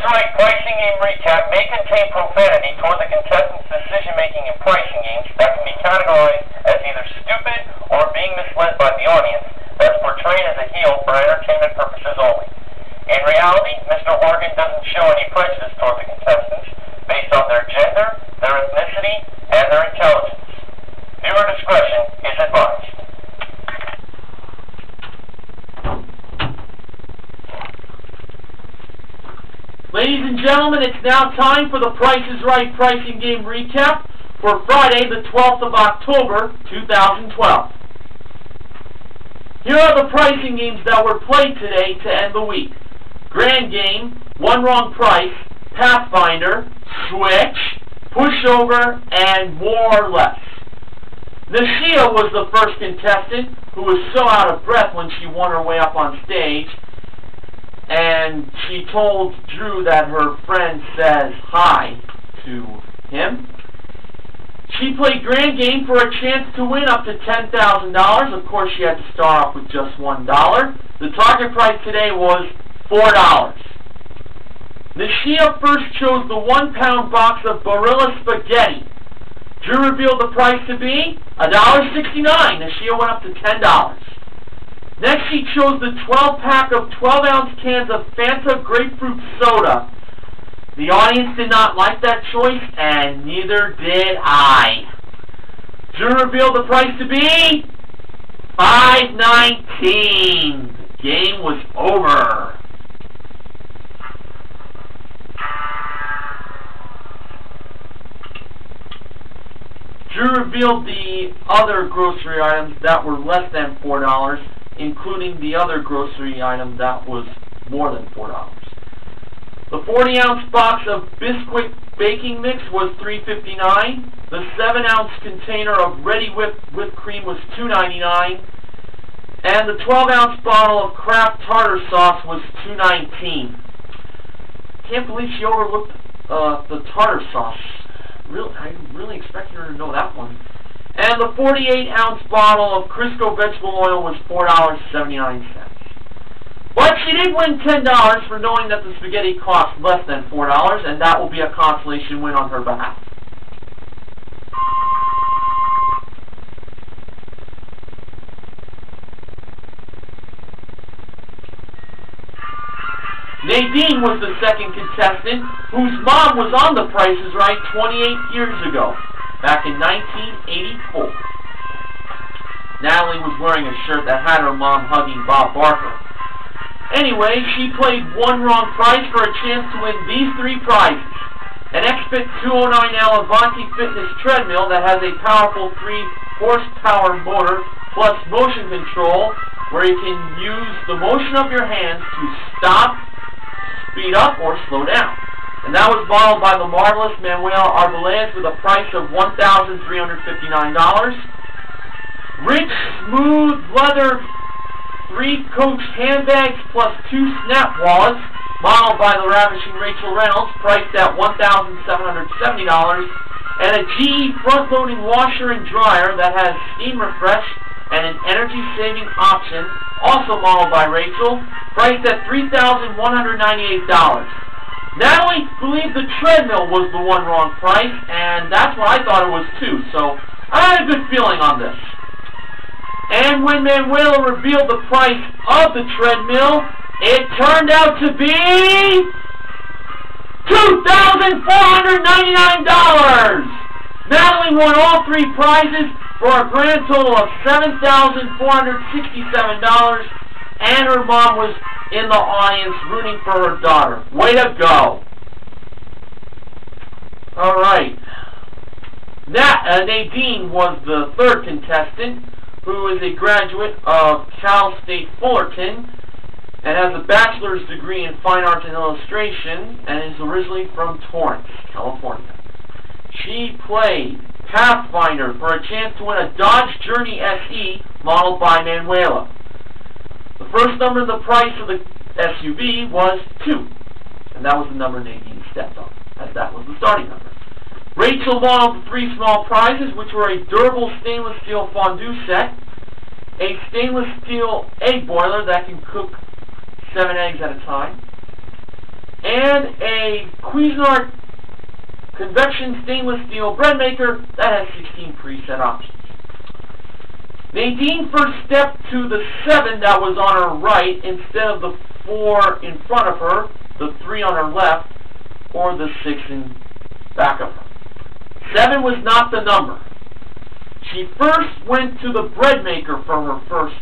Right pricing game recap may contain profanity toward the contestants' decision-making in pricing games that can be categorized as either stupid or being misled by the audience that's portrayed as a heel for entertainment purposes only. In reality, Mr. Horgan doesn't show any prejudice toward the contestants based on their gender, their ethnicity, and their intelligence. Viewer discretion is advised. Ladies and gentlemen, it's now time for the Price is Right pricing game recap for Friday, the 12th of October, 2012. Here are the pricing games that were played today to end the week. Grand Game, One Wrong Price, Pathfinder, Switch, Pushover, and More or Less. Nashia was the first contestant who was so out of breath when she won her way up on stage, and she told Drew that her friend says hi to him. She played Grand Game for a chance to win up to $10,000. Of course, she had to start off with just $1. The target price today was $4. Nashia first chose the 1-pound box of Barilla spaghetti. Drew revealed the price to be $1.69. Nashia went up to $10. Next, she chose the 12-pack of 12-ounce cans of Fanta grapefruit soda. The audience did not like that choice, and neither did I. Drew revealed the price to be $5.19. The game was over. Drew revealed the other grocery items that were less than $4, including the other grocery item that was more than $4. The 40-ounce box of Bisquick baking mix was $3.59. The 7-ounce container of Ready whipped cream was $2.99. And the 12-ounce bottle of Kraft tartar sauce was $2.19. Can't believe she overlooked the tartar sauce. I really expected her to know that one. And the 48-ounce bottle of Crisco vegetable oil was $4.79. But she did win $10 for knowing that the spaghetti cost less than $4, and that will be a consolation win on her behalf. Nadine was the second contestant, whose mom was on The Price is Right 28 years ago, back in 1984. Natalie was wearing a shirt that had her mom hugging Bob Barker. Anyway, she played One Wrong Price for a chance to win these three prizes. An XFIT 209L Avanti Fitness treadmill that has a powerful 3-horsepower motor plus motion control where you can use the motion of your hands to stop, speed up, or slow down. And that was modeled by the Marvelous Manuela Arbelaez with a price of $1,359. Rich, smooth leather 3-coach handbags plus 2 snap wallets, modeled by the Ravishing Rachel Reynolds, priced at $1,770. And a GE front-loading washer and dryer that has steam refresh and an energy-saving option, also modeled by Rachel, priced at $3,198. Natalie believed the treadmill was the one wrong price, and that's what I thought it was too, so I had a good feeling on this. And when Manuela revealed the price of the treadmill, it turned out to be $2,499! Natalie won all three prizes for a grand total of $7,467, and her mom was in the audience rooting for her daughter. Way to go! Alright. Nadine was the third contestant, who is a graduate of Cal State Fullerton and has a bachelor's degree in fine art and illustration and is originally from Torrence, California. She played Pathfinder for a chance to win a Dodge Journey SE modeled by Manuela. The first number in the price of the SUV was 2, and that was the number Nadine stepped on, as that was the starting number. Rachel modeled the 3 small prizes, which were a durable stainless steel fondue set, a stainless steel egg boiler that can cook 7 eggs at a time, and a Cuisinart convection stainless steel bread maker that has 16 preset options. Nadine first stepped to the 7 that was on her right instead of the 4 in front of her, the 3 on her left, or the 6 in back of her. 7 was not the number. She first went to the bread maker for her first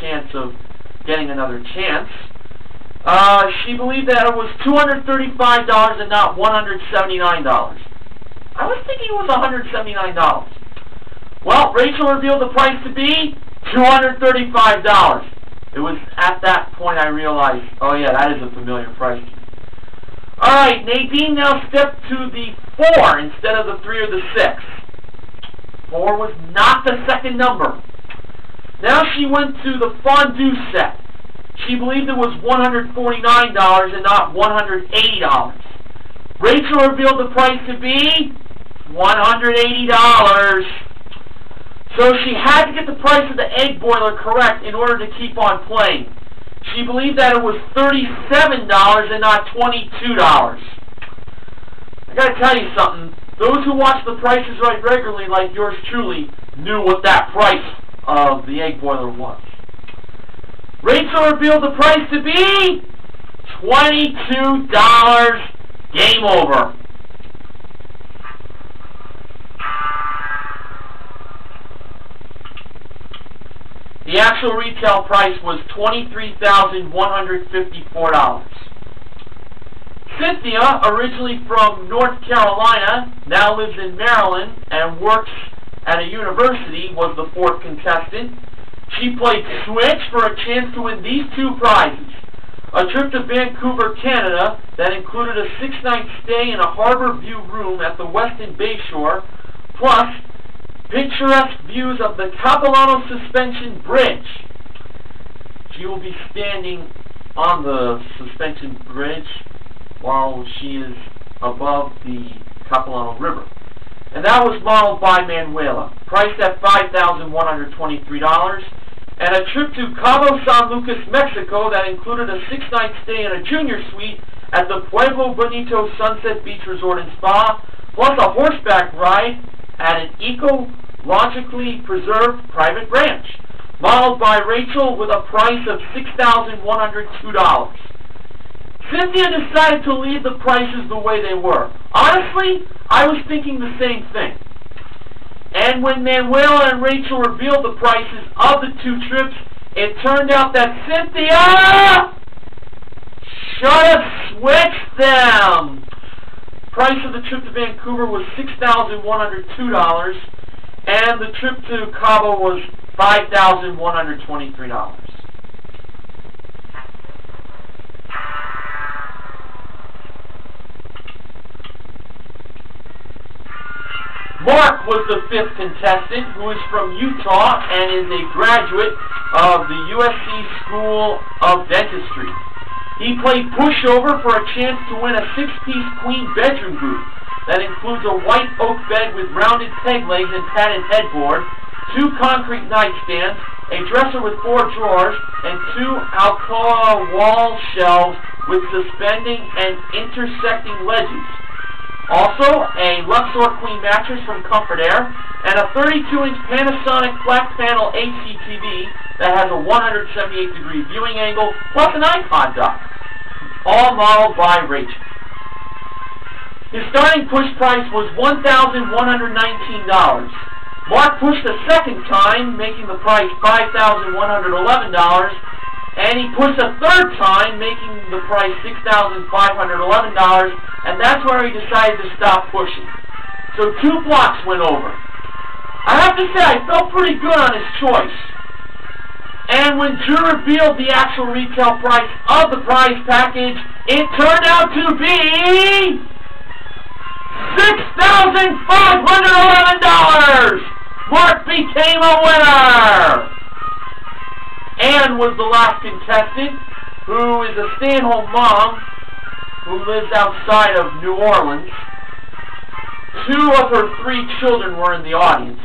chance of getting another chance. She believed that it was $235 and not $179. I was thinking it was $179. Well, Rachel revealed the price to be $235. It was at that point I realized, oh yeah, that is a familiar price to me. Alright, Nadine now stepped to the 4 instead of the 3 or the 6. 4 was not the second number. Now she went to the fondue set. She believed it was $149 and not $180. Rachel revealed the price to be $180. So she had to get the price of the egg boiler correct in order to keep on playing. She believed that it was $37 and not $22. I gotta tell you something. Those who watch The Price is Right regularly, like yours truly, knew what that price of the egg boiler was. Rachel revealed the price to be $22. Game over. The actual retail price was $23,154. Cynthia, originally from North Carolina, now lives in Maryland and works at a university, was the 4th contestant. She played Switch for a chance to win these 2 prizes. A trip to Vancouver, Canada, that included a 6-night stay in a harbor view room at the Westin Bayshore, plus picturesque views of the Capilano Suspension Bridge. She will be standing on the suspension bridge while she is above the Capilano River. And that was modeled by Manuela, priced at $5,123, and a trip to Cabo San Lucas, Mexico that included a 6-night stay in a junior suite at the Pueblo Bonito Sunset Beach Resort and Spa, plus a horseback ride at an ecologically preserved private ranch, modeled by Rachel with a price of $6,102. Cynthia decided to leave the prices the way they were. Honestly, I was thinking the same thing. And when Manuela and Rachel revealed the prices of the 2 trips, it turned out that Cynthia should have switched them. Price of the trip to Vancouver was $6,102, and the trip to Cabo was $5,123. Mark was the 5th contestant, who is from Utah and is a graduate of the USC School of Dentistry. He played pushover for a chance to win a 6-piece queen bedroom group that includes a white oak bed with rounded peg legs and padded headboard, 2 concrete nightstands, a dresser with 4 drawers, and 2 Alcoa wall shelves with suspending and intersecting ledges. Also, a Luxor Queen mattress from Comfort Air, and a 32-inch Panasonic flat panel HDTV that has a 178-degree viewing angle, plus an iPod dock. All modeled by Rachel. His starting push price was $1,119. Mark pushed a second time, making the price $5,111, and he pushed a third time, making the price $6,511, and that's where he decided to stop pushing. So 2 blocks went over. I have to say, I felt pretty good on his choice. And when Drew revealed the actual retail price of the prize package, it turned out to be $6,511! Mark became a winner! Anne was the last contestant, who is a stay-at-home mom who lives outside of New Orleans. 2 of her 3 children were in the audience.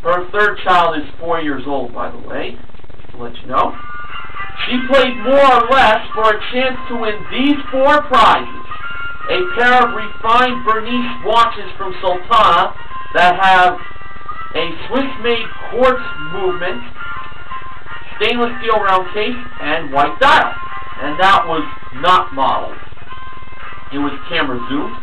Her 3rd child is 4 years old, by the way, just to let you know. She played more or less for a chance to win these 4 prizes. A pair of refined Bernice watches from Sultana that have a Swiss-made quartz movement, stainless steel round case, and white dial. And that was not modeled. It was camera zoomed.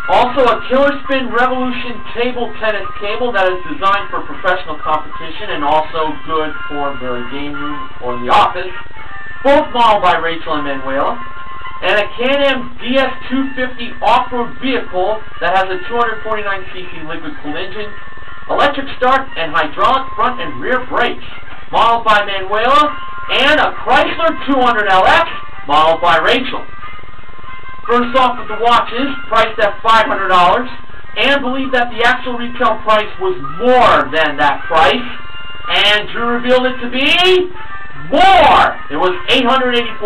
Also a Killer Spin Revolution table tennis cable that is designed for professional competition and also good for the game room or the office. Both modeled by Rachel and Manuela. And a Can-Am DS250 off-road vehicle that has a 249cc liquid-cooled engine, electric start, and hydraulic front and rear brakes, modeled by Manuela, and a Chrysler 200LX, modeled by Rachel. First off with the watches, priced at $500, and believed that the actual retail price was more than that price, and Drew revealed it to be more! It was $884.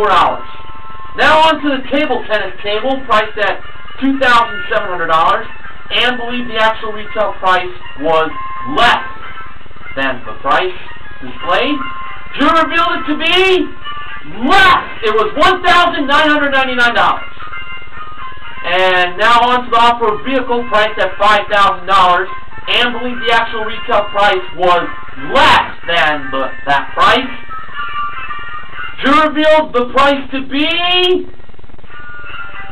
Now on to the table tennis table, priced at $2,700, and believed the actual retail price was less than the price displayed. Drew revealed it to be less! It was $1,999. And now on to the off-road vehicle, priced at $5,000, and believed the actual retail price was less than that price. Drew revealed the price to be,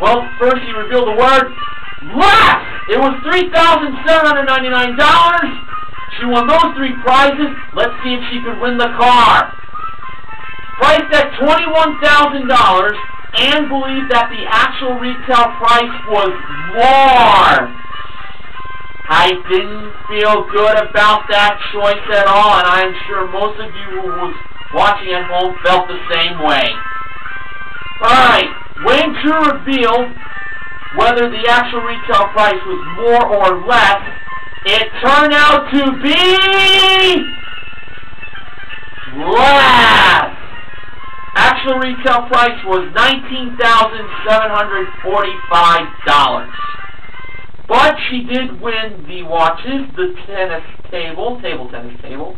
well, first he revealed the word less! It was $3,799. She won those 3 prizes. Let's see if she could win the car. Priced at $21,000, and believed that the actual retail price was more. I didn't feel good about that choice at all, and I'm sure most of you who was watching at home felt the same way. Alright, when Drew revealed whether the actual retail price was more or less, it turned out to be less. Actual retail price was $19,745. But she did win the watches, the tennis table, table tennis table,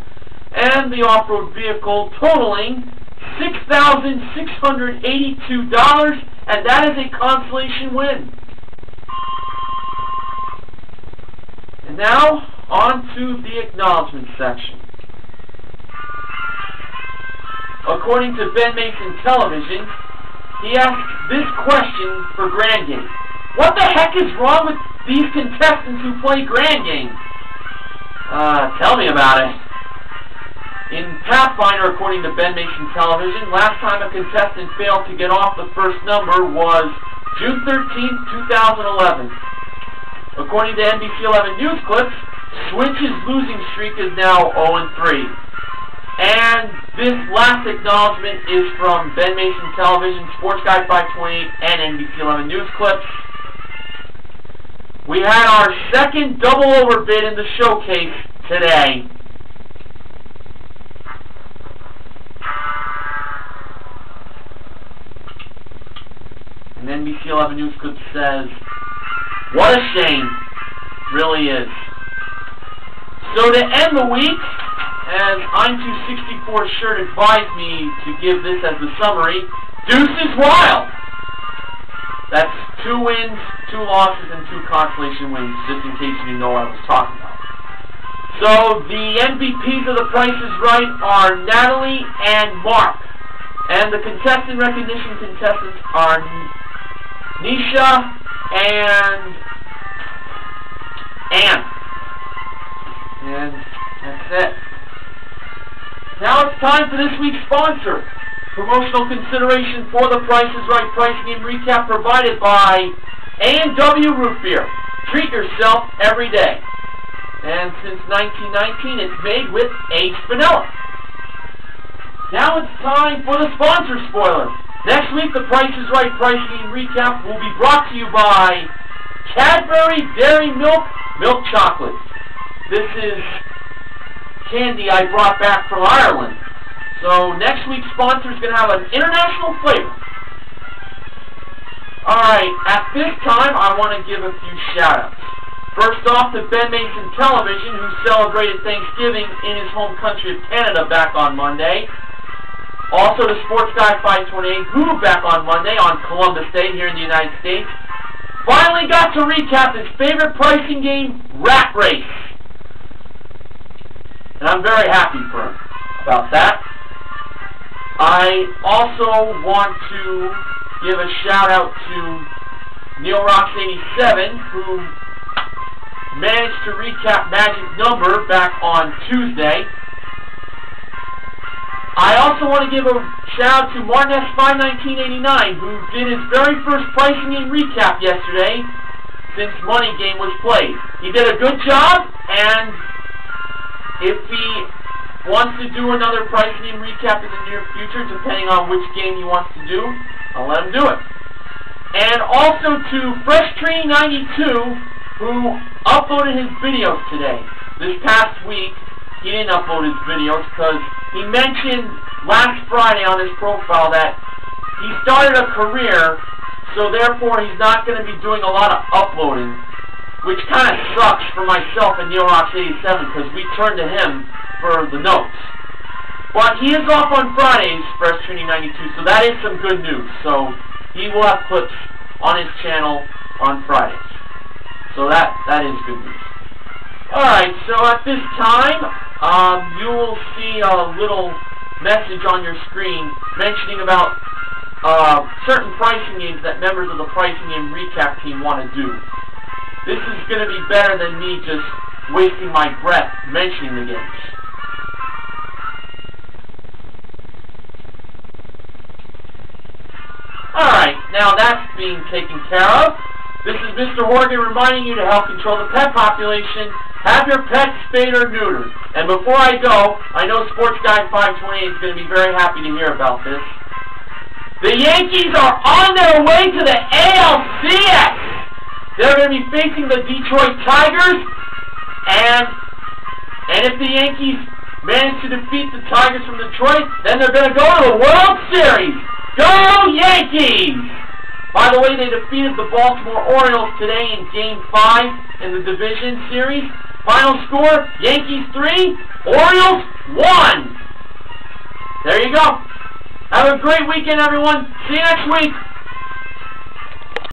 and the off-road vehicle, totaling $6,682, and that is a consolation win. And now, on to the acknowledgement section. According to Ben Mason Television, he asked this question for Grand Game. What the heck is wrong with these contestants who play Grand Game? Tell me about it. In Pathfinder, according to Ben Mason Television, last time a contestant failed to get off the first number was June 13th, 2011. According to NBC 11 News Clips, Switch's losing streak is now 0-3. And this last acknowledgement is from Ben Mason Television, Sports Guy 528, and NBC 11 News Clips. We had our second double overbid in the showcase today. And NBC 11 News Clip says, what a shame. Really is. So to end the week, as I'm264 Shirt advised me to give this as the summary, Deuces Wild. That's 2 wins, 2 losses, and 2 consolation wins, just in case you didn't know what I was talking about. So the MVPs of The Price is Right are Natalie and Mark. And the contestant recognition contestants are Nisha and Ann. And that's it. Now it's time for this week's sponsor. Promotional consideration for The Price is Right pricing and recap provided by A&W Root Beer. Treat yourself every day. And since 1919, it's made with aged vanilla. Now it's time for the sponsor spoiler. Next week, The Price is Right pricing and recap will be brought to you by Cadbury Dairy Milk Milk Chocolate. This is candy I brought back from Ireland. So next week's sponsor is going to have an international flavor. Alright, at this time I want to give a few shout-outs. First off to Ben Mason Television, who celebrated Thanksgiving in his home country of Canada back on Monday. Also, the Sports Guy 528, who back on Monday on Columbus Day here in the United States, finally got to recap his favorite pricing game, Rat Race. And I'm very happy for him about that. I also want to give a shout out to Neil Rocks 87, who managed to recap Magic Number back on Tuesday. I also want to give a shout out to Martin S51989, who did his very first pricing game recap yesterday since Money Game was played. He did a good job, and if he wants to do another pricing game recap in the near future, depending on which game he wants to do, I'll let him do it. And also to Fresh Training 92, who uploaded his videos today. This past week, he didn't upload his videos because he mentioned last Friday on his profile that he started a career, so therefore he's not going to be doing a lot of uploading, which kind of sucks for myself and Neil Rocks 87 because we turn to him for the notes. But he is off on Fridays, Fresh Training 92, so that is some good news. So he will have clips on his channel on Fridays. So that is good news. Alright, so at this time, you will see a little message on your screen mentioning about certain pricing games that members of the pricing game recap team want to do. This is going to be better than me just wasting my breath mentioning the games. Alright, now that's being taken care of. This is Mr. Horgan reminding you to help control the pet population. Have your pet spayed or neutered. And before I go, I know Sports Guy 528 is going to be very happy to hear about this. The Yankees are on their way to the ALCS! They're going to be facing the Detroit Tigers, and if the Yankees manage to defeat the Tigers from Detroit, then they're going to go to the World Series! Go Yankees! By the way, they defeated the Baltimore Orioles today in Game 5 in the Division Series. Final score, Yankees 3, Orioles 1. There you go. Have a great weekend, everyone. See you next week.